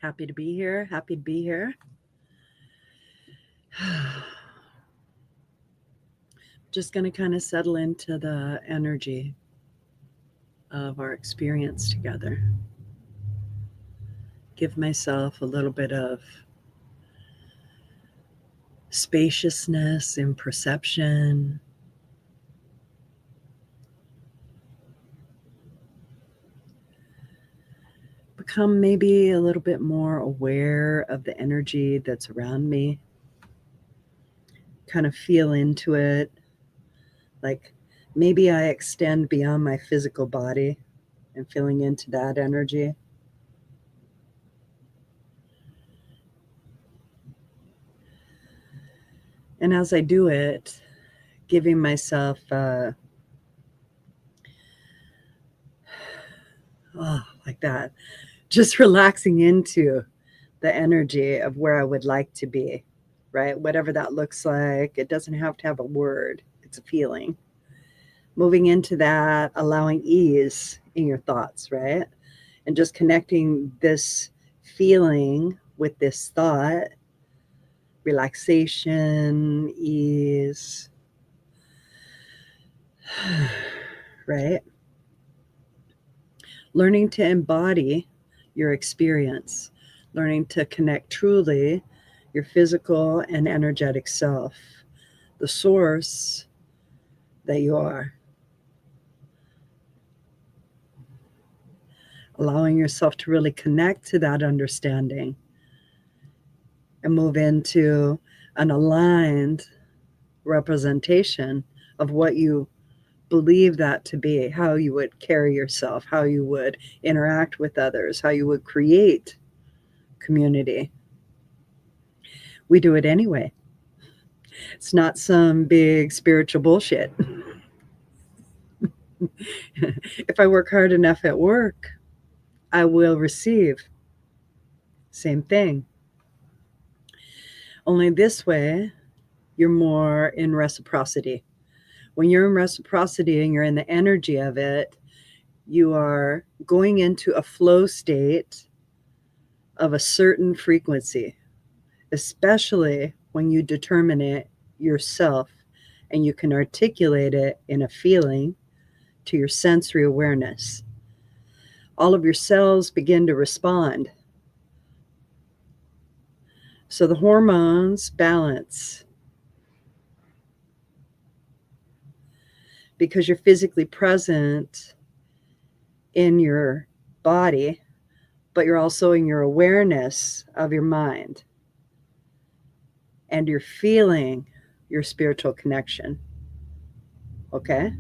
Happy to be here. Happy to be here. Just going to kind of settle into the energy of our experience together. Give myself a little bit of spaciousness in perception. Become maybe a little bit more aware of the energy that's around me. Kind of feel into it. Like maybe I extend beyond my physical body and feeling into that energy. And as I do it, giving myself like that, just relaxing into the energy of where I would like to be, right? Whatever that looks like, it doesn't have to have a word, it's a feeling. Moving into that, allowing ease in your thoughts, right? And just connecting this feeling with this thought, relaxation, ease, right? Learning to embody your experience, learning to connect truly your physical and energetic self, the source that you are. Allowing yourself to really connect to that understanding and move into an aligned representation of what you believe that to be, how you would carry yourself, how you would interact with others, how you would create community. We do it anyway. It's not some big spiritual bullshit. If I work hard enough at work, I will receive. Same thing. Only this way, you're more in reciprocity. When you're in reciprocity and you're in the energy of it, you are going into a flow state of a certain frequency, especially when you determine it yourself and you can articulate it in a feeling to your sensory awareness. All of your cells begin to respond. So the hormones balance because you're physically present in your body, but you're also in your awareness of your mind. And you're feeling your spiritual connection. Okay?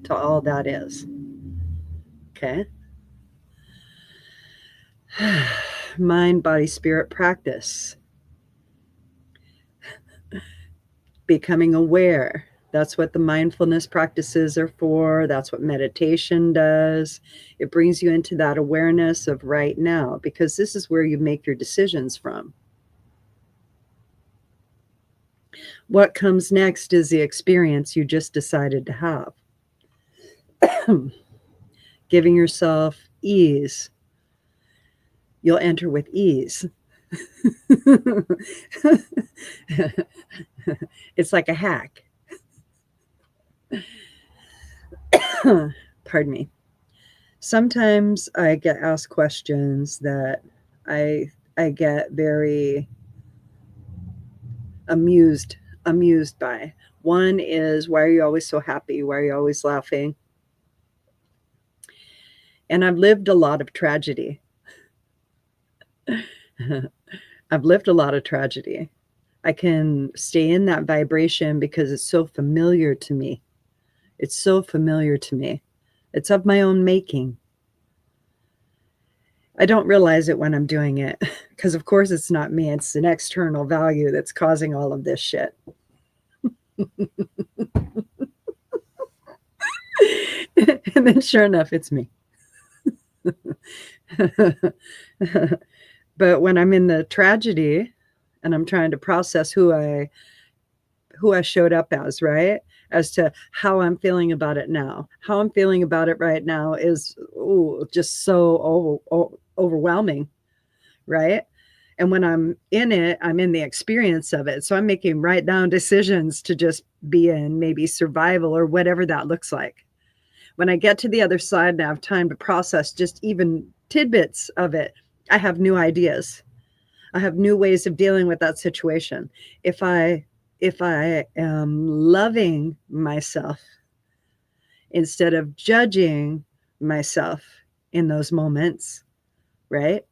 To all that is. Okay? Mind, body, spirit practice. Becoming aware. That's what the mindfulness practices are for. That's what meditation does. It brings you into that awareness of right now, because this is where you make your decisions from. What comes next is the experience you just decided to have. Giving yourself ease. You'll enter with ease. It's like a hack. Pardon me. Sometimes I get asked questions that I get very amused by. One is, why are you always so happy? Why are you always laughing? And I've lived a lot of tragedy. I've lived a lot of tragedy. I can stay in that vibration because it's so familiar to me. It's so familiar to me. It's of my own making. I don't realize it when I'm doing it because, of course, it's not me. It's an external value that's causing all of this shit. And then sure enough, it's me. But when I'm in the tragedy and I'm trying to process who I showed up as, right? As to how I'm feeling about it now. How I'm feeling about it right now is just so overwhelming, right? And when I'm in it, I'm in the experience of it. So I'm making right down decisions to just be in maybe survival or whatever that looks like. When I get to the other side and I have time to process just even tidbits of it, I have new ideas. I have new ways of dealing with that situation. If I am loving myself instead of judging myself in those moments, right?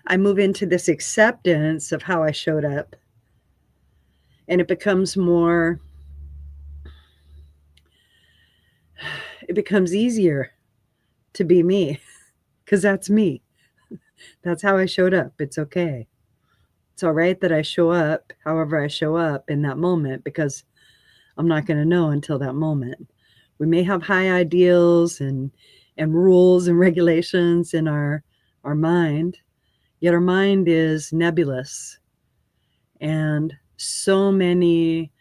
I move into this acceptance of how I showed up, and it becomes easier to be me because that's me. That's how I showed up. It's okay. It's all right that I show up however I show up in that moment, because I'm not going to know until that moment. We may have high ideals and rules and regulations in our mind, yet our mind is nebulous, and so many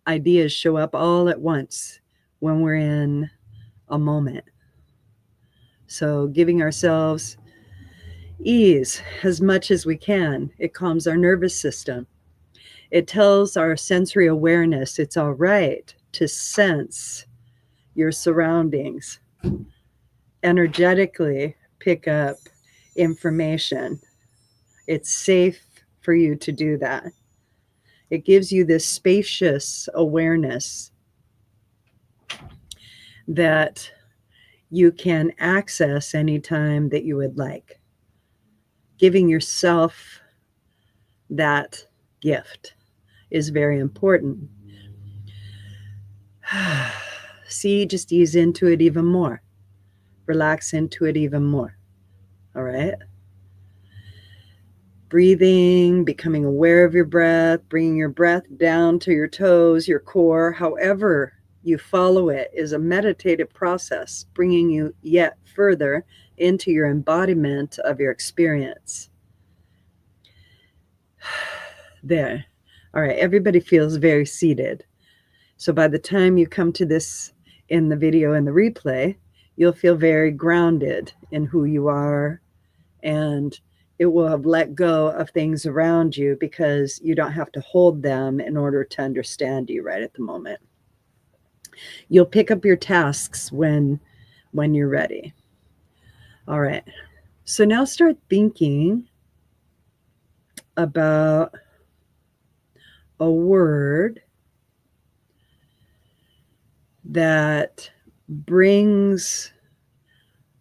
ideas show up all at once when we're in a moment. So giving ourselves ease as much as we can, it calms our nervous system. It tells our sensory awareness it's all right to sense your surroundings, energetically pick up information. It's safe for you to do that. It gives you this spacious awareness that you can access anytime that you would like. Giving yourself that gift is very important. See, just ease into it even more. Relax into it even more. All right? Breathing, becoming aware of your breath, bringing your breath down to your toes, your core, however you follow it is a meditative process, bringing you yet further into your embodiment of your experience. There. All right, everybody feels very seated. So by the time you come to this in the video and the replay, you'll feel very grounded in who you are, and it will have let go of things around you because you don't have to hold them in order to understand you right at the moment. You'll pick up your tasks when you're ready. All right. So now start thinking about a word that brings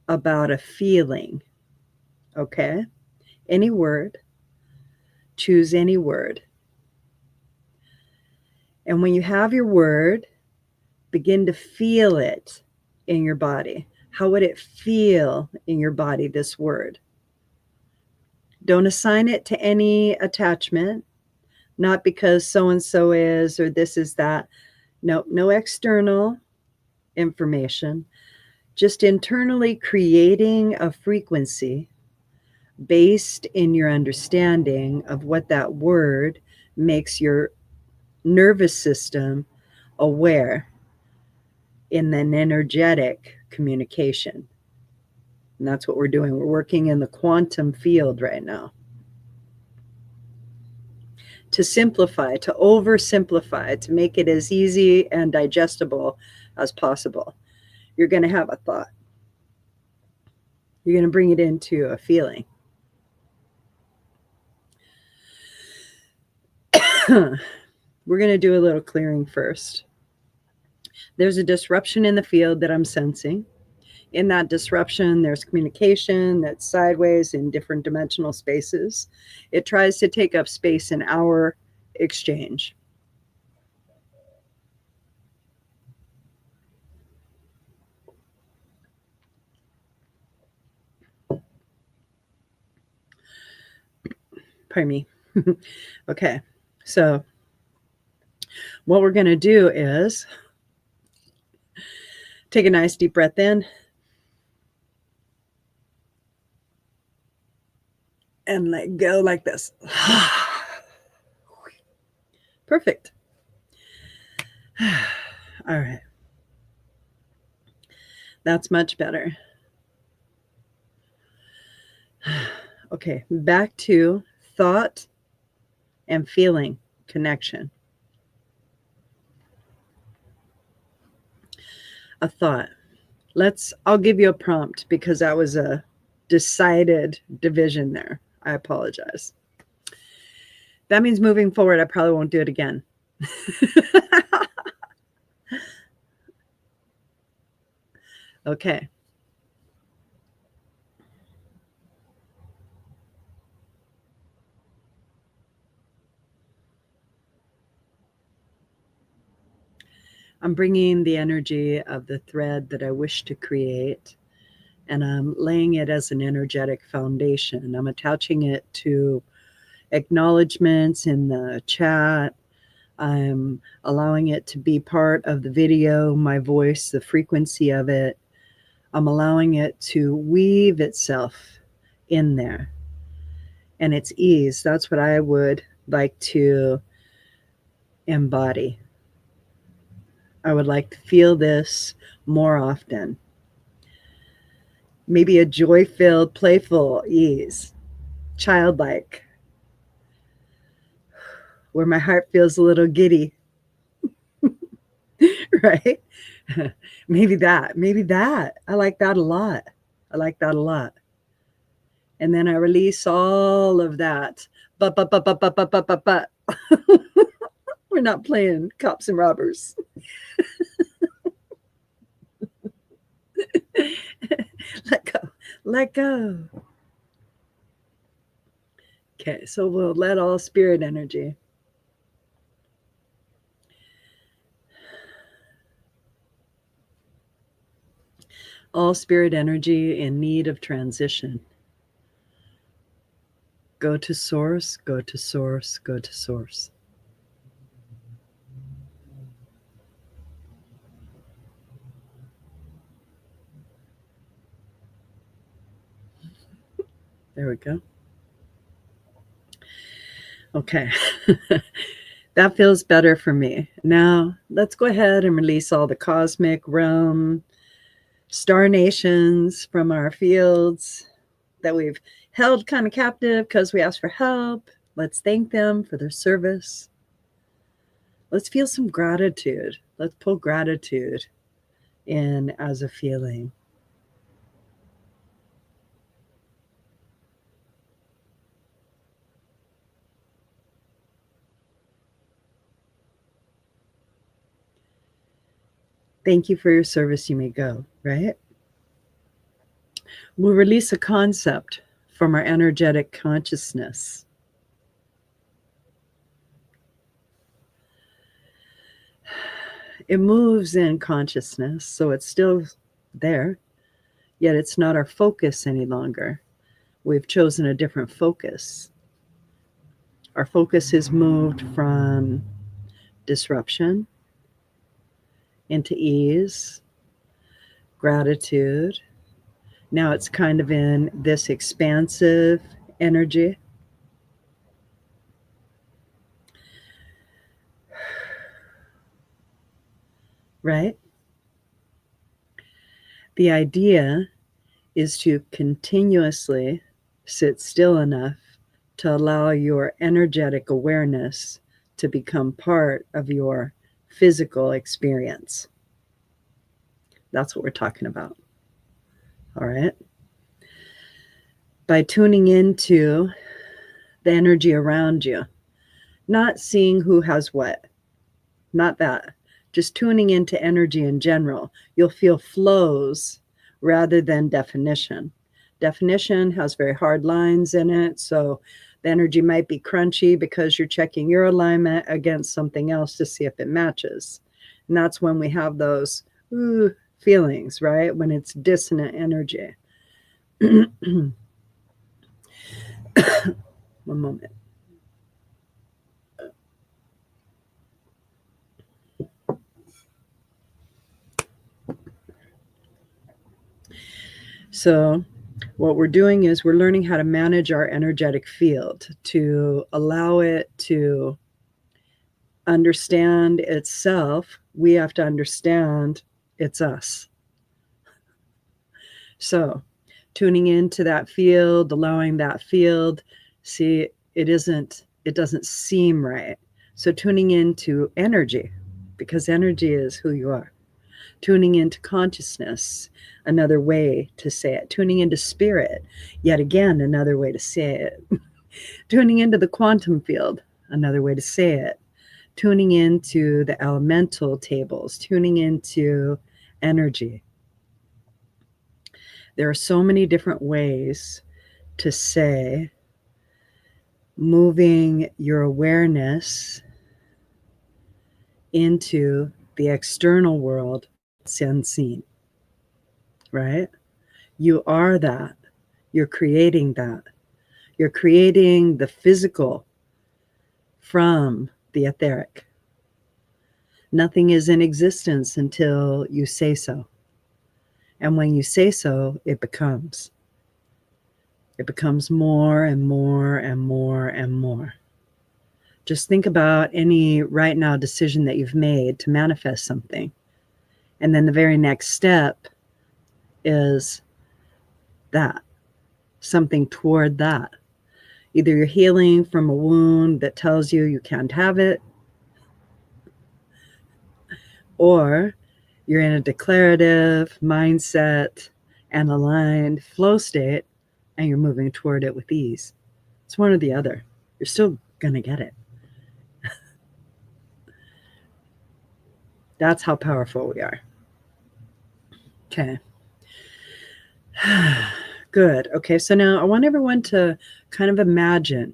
about a feeling. Okay? Any word. Choose any word. And when you have your word, begin to feel it in your body. How would it feel in your body, this word? Don't assign it to any attachment, not because so-and-so is or this is that. No external information, just internally creating a frequency based in your understanding of what that word makes your nervous system aware in an energetic communication. And that's what we're doing. We're working in the quantum field right now. To simplify, to oversimplify, to make it as easy and digestible as possible. You're going to have a thought. You're going to bring it into a feeling. We're going to do a little clearing first. There's a disruption in the field that I'm sensing. In that disruption, there's communication that's sideways in different dimensional spaces. It tries to take up space in our exchange. Pardon me. Okay, so what we're going to do is take a nice deep breath in and let go like this. Perfect. All right. That's much better. Okay. Okay, back to thought and feeling connection. A thought. I'll give you a prompt because that was a decided division there. I apologize. That means moving forward, I probably won't do it again. Okay. I'm bringing the energy of the thread that I wish to create, and I'm laying it as an energetic foundation. I'm attaching it to acknowledgments in the chat. I'm allowing it to be part of the video, my voice, the frequency of it. I'm allowing it to weave itself in there. And its ease, that's what I would like to embody. I would like to feel this more often. Maybe a joy-filled, playful ease, childlike, where my heart feels a little giddy, right? Maybe that. I like that a lot. I like that a lot. And then I release all of that. But. We're not playing cops and robbers. Let go. Let go. Okay, so we'll let all spirit energy. All spirit energy in need of transition. Go to source, go to source, go to source. There we go. Okay. That feels better for me. Now, let's go ahead and release all the cosmic realm, star nations from our fields that we've held kind of captive because we asked for help. Let's thank them for their service. Let's feel some gratitude. Let's pull gratitude in as a feeling. Thank you for your service. You may go, right? We'll release a concept from our energetic consciousness. It moves in consciousness, so it's still there, yet it's not our focus any longer. We've chosen a different focus. Our focus is moved from disruption into ease, gratitude. Now it's kind of in this expansive energy. Right? The idea is to continuously sit still enough to allow your energetic awareness to become part of your physical experience. That's what we're talking about. All right? By tuning into the energy around you, not seeing who has what, not that, just tuning into energy in general, you'll feel flows rather than definition. Definition has very hard lines in it, so the energy might be crunchy because you're checking your alignment against something else to see if it matches. And that's when we have those feelings, right? When it's dissonant energy. One moment. So what we're doing is we're learning how to manage our energetic field to allow it to understand itself. We have to understand it's us. So tuning into that field, allowing that field. See, it doesn't seem right. So tuning into energy, because energy is who you are. Tuning into consciousness, another way to say it. Tuning into spirit, yet again, another way to say it. Tuning into the quantum field, another way to say it. Tuning into the elemental tables, tuning into energy. There are so many different ways to say moving your awareness into the external world, it's unseen, right? You are that. You're creating that. You're creating the physical from the etheric. Nothing is in existence until you say so. And when you say so, it becomes. It becomes more and more and more and more. Just think about any right now decision that you've made to manifest something. And then the very next step is that, something toward that. Either you're healing from a wound that tells you you can't have it, or you're in a declarative mindset and aligned flow state, and you're moving toward it with ease. It's one or the other. You're still going to get it. That's how powerful we are. Okay. Good. Okay, so now I want everyone to kind of imagine,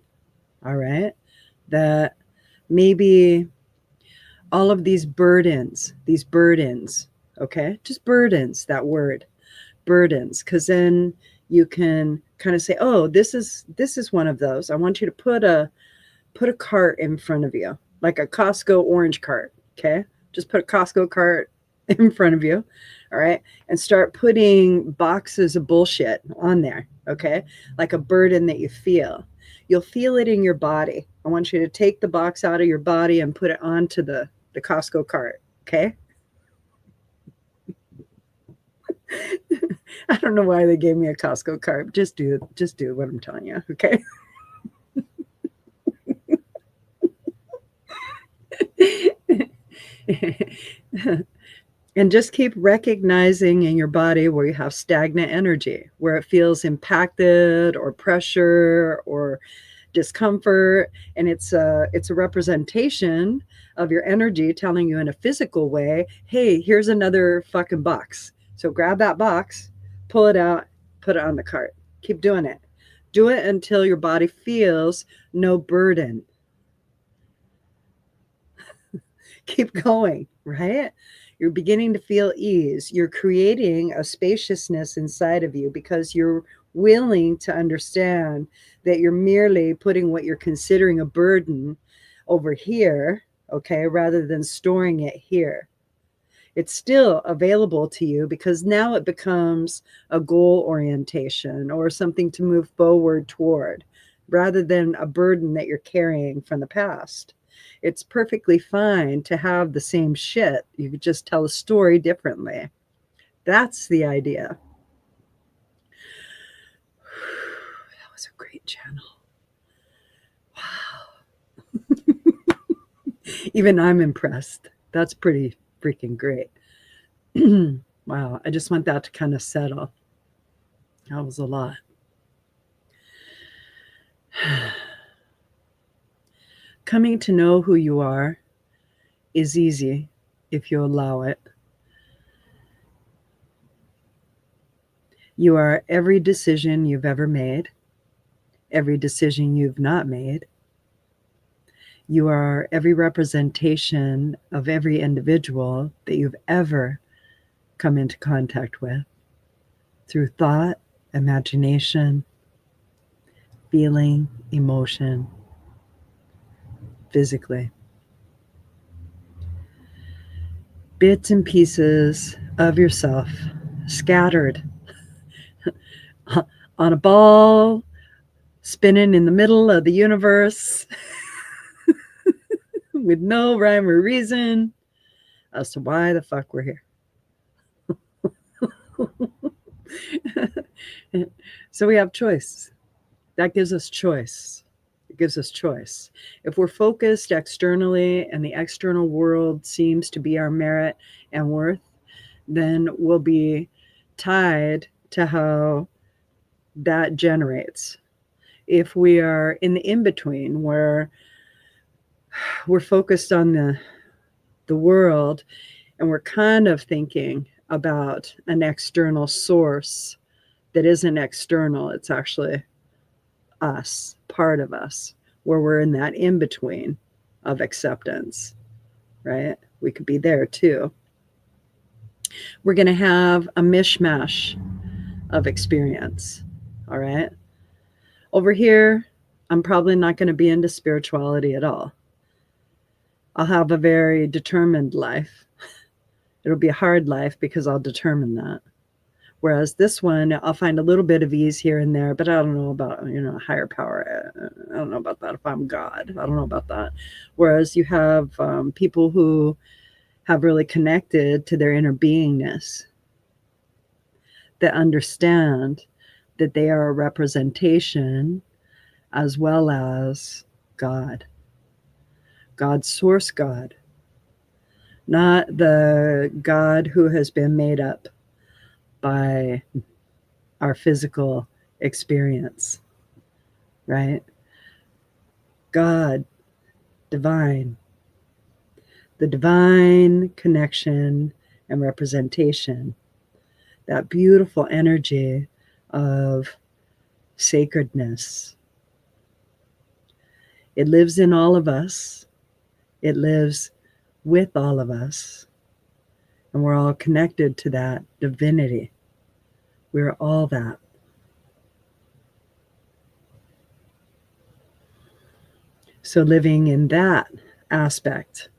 all right, that maybe all of these burdens, okay, just burdens, that word, burdens, because then you can kind of say, oh, this is one of those. I want you to put a cart in front of you, like a Costco orange cart, okay? Just put a Costco cart in front of you, all right? And start putting boxes of bullshit on there, okay? Like a burden that you feel. You'll feel it in your body. I want you to take the box out of your body and put it onto the Costco cart, okay? I don't know why they gave me a Costco cart. Just do what I'm telling you, okay? And just keep recognizing in your body where you have stagnant energy, where it feels impacted or pressure or discomfort. And it's a representation of your energy telling you in a physical way, hey, here's another fucking box. So grab that box, pull it out, put it on the cart. Keep doing it. Do it until your body feels no burden. Keep going, right? You're beginning to feel ease. You're creating a spaciousness inside of you because you're willing to understand that you're merely putting what you're considering a burden over here, okay, rather than storing it here. It's still available to you because now it becomes a goal orientation or something to move forward toward rather than a burden that you're carrying from the past. It's perfectly fine to have the same shit. You could just tell a story differently. That's the idea. That was a great channel. Wow. Even I'm impressed. That's pretty freaking great. Wow. I just want that to kind of settle. That was a lot. Coming to know who you are is easy if you allow it. You are every decision you've ever made, every decision you've not made. You are every representation of every individual that you've ever come into contact with through thought, imagination, feeling, emotion, physically. Bits and pieces of yourself scattered on a ball, spinning in the middle of the universe with no rhyme or reason as to why the fuck we're here. So we have choice. That gives us choice. It gives us choice. If we're focused externally and the external world seems to be our merit and worth, then we'll be tied to how that generates. If we are in the in-between where we're focused on the world and we're kind of thinking about an external source that isn't external, it's actually us, part of us, where we're in that in between of acceptance, right? We could be there too. We're going to have a mishmash of experience, all right? Over here, I'm probably not going to be into spirituality at all. I'll have a very determined life. It'll be a hard life because I'll determine that. Whereas this one, I'll find a little bit of ease here and there, but I don't know about, higher power. I don't know about that if I'm God. I don't know about that. Whereas you have people who have really connected to their inner beingness, that understand that they are a representation as well as God. God's source God. Not the God who has been made up by our physical experience, right? God, divine, the divine connection and representation, that beautiful energy of sacredness. It lives in all of us. It lives with all of us. And we're all connected to that divinity. We're all that. So living in that aspect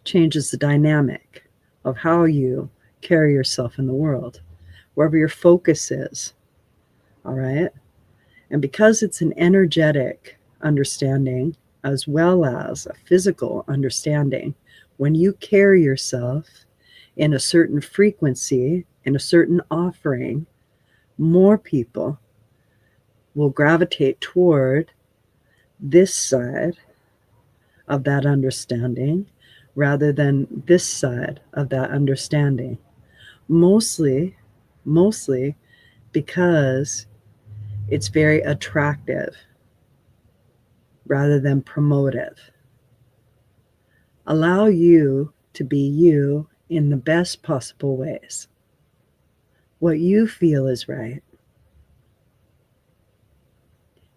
changes the dynamic of how you carry yourself in the world, wherever your focus is. All right? And because it's an energetic understanding as well as a physical understanding, when you carry yourself in a certain frequency, in a certain offering, more people will gravitate toward this side of that understanding rather than this side of that understanding. Mostly because it's very attractive rather than promotive. Allow you to be you in the best possible ways. What you feel is right.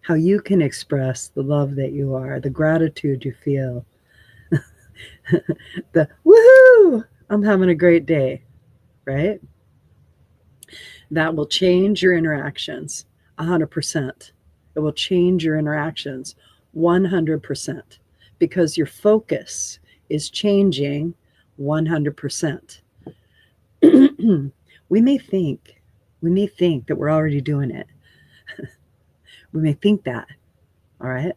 How you can express the love that you are, the gratitude you feel, the woohoo, I'm having a great day, right? That will change your interactions 100%. It will change your interactions 100% because your focus is changing 100%. We may think that we're already doing it. We may think that, all right?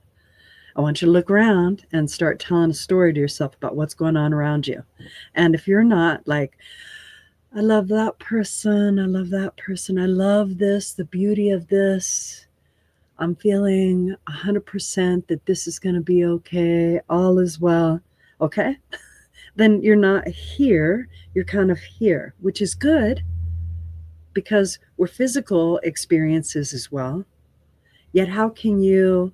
I want you to look around and start telling a story to yourself about what's going on around you. And if you're not like, I love that person, I love that person, I love this, the beauty of this, I'm feeling 100% that this is going to be okay, all is well, okay? Then you're not here, you're kind of here, which is good because we're physical experiences as well. Yet how can you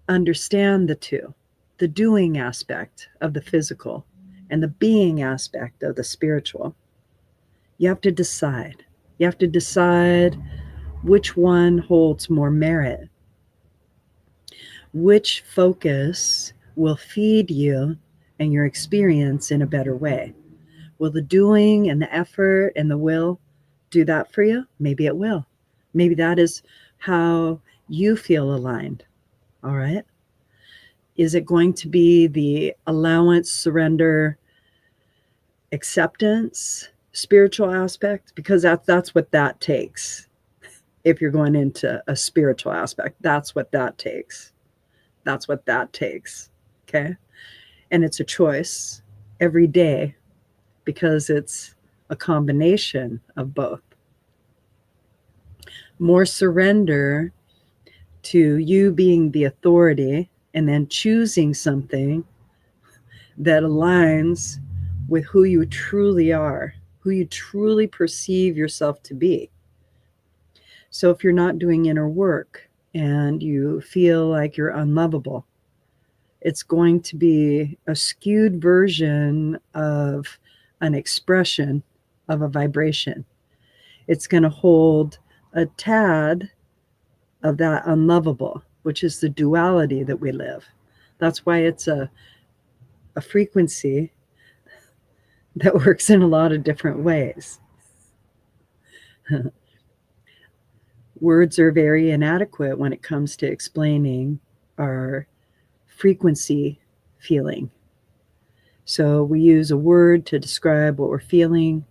understand the two, the doing aspect of the physical and the being aspect of the spiritual? You have to decide. You have to decide which one holds more merit, which focus will feed you and your experience in a better way. Will the doing and the effort and the will do that for you? Maybe it will. Maybe that is how you feel aligned. All right. Is it going to be the allowance, surrender, acceptance, spiritual aspect? Because that's what that takes. If you're going into a spiritual aspect, that's what that takes. That's what that takes. Okay. And it's a choice every day because it's a combination of both. more surrender to you being the authority and then choosing something that aligns with who you truly are, who you truly perceive yourself to be. So if you're not doing inner work and you feel like you're unlovable, it's going to be a skewed version of an expression of a vibration. It's going to hold a tad of that unlovable, which is the duality that we live. That's why it's a frequency that works in a lot of different ways. Words are very inadequate when it comes to explaining our frequency feeling. So we use a word to describe what we're feeling.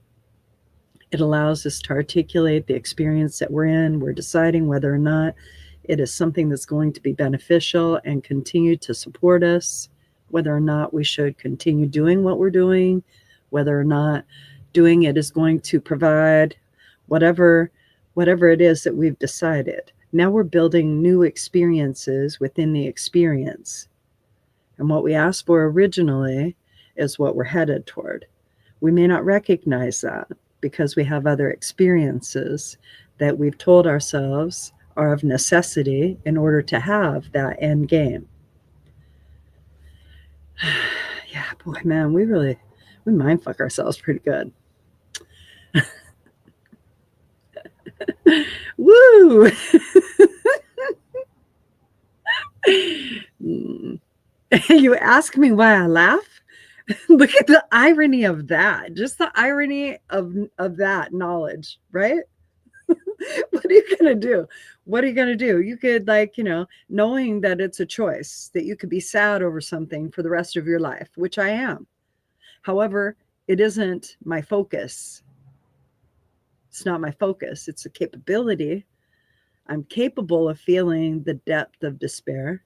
It allows us to articulate the experience that we're in. We're deciding whether or not it is something that's going to be beneficial and continue to support us, whether or not we should continue doing what we're doing, whether or not doing it is going to provide whatever it is that we've decided. Now we're building new experiences within the experience. And what we asked for originally is what we're headed toward. We may not recognize that because we have other experiences that we've told ourselves are of necessity in order to have that end game. Yeah, boy, man, we mindfuck ourselves pretty good. Woo! You ask me why I laugh? Look at the irony of that. Just the irony of that knowledge, right? What are you going to do? What are you going to do? You could, like, knowing that it's a choice, that you could be sad over something for the rest of your life, which I am. However, it isn't my focus. It's not my focus. It's a capability. I'm capable of feeling the depth of despair.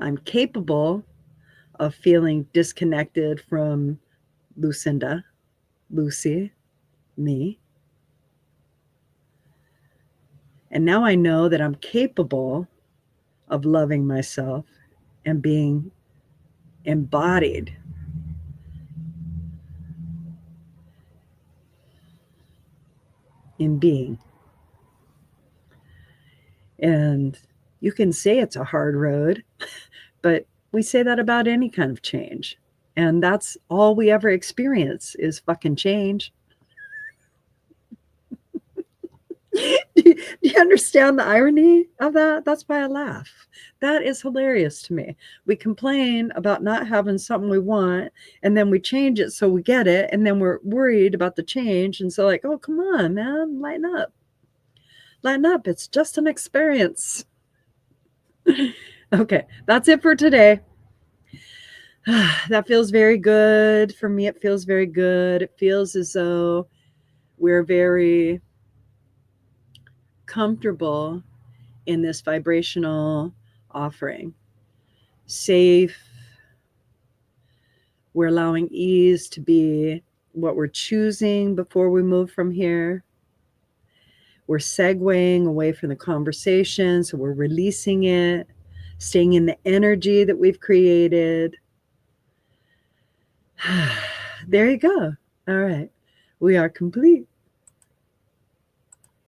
I'm capable of feeling disconnected from Lucinda, Lucy, me. And now I know that I'm capable of loving myself and being embodied in being. And you can say it's a hard road, but we say that about any kind of change. And that's all we ever experience is fucking change. Do you understand the irony of that? That's why I laugh. That is hilarious to me. We complain about not having something we want, and then we change it so we get it, and then we're worried about the change. And so, like, oh, come on, man, lighten up. Lighten up. It's just an experience. Okay, that's it for today. That feels very good. For me, it feels very good. It feels as though we're very comfortable in this vibrational offering. Safe. We're allowing ease to be what we're choosing before we move from here. We're segueing away from the conversation, so we're releasing it, staying in the energy that we've created. There you go. All right. We are complete.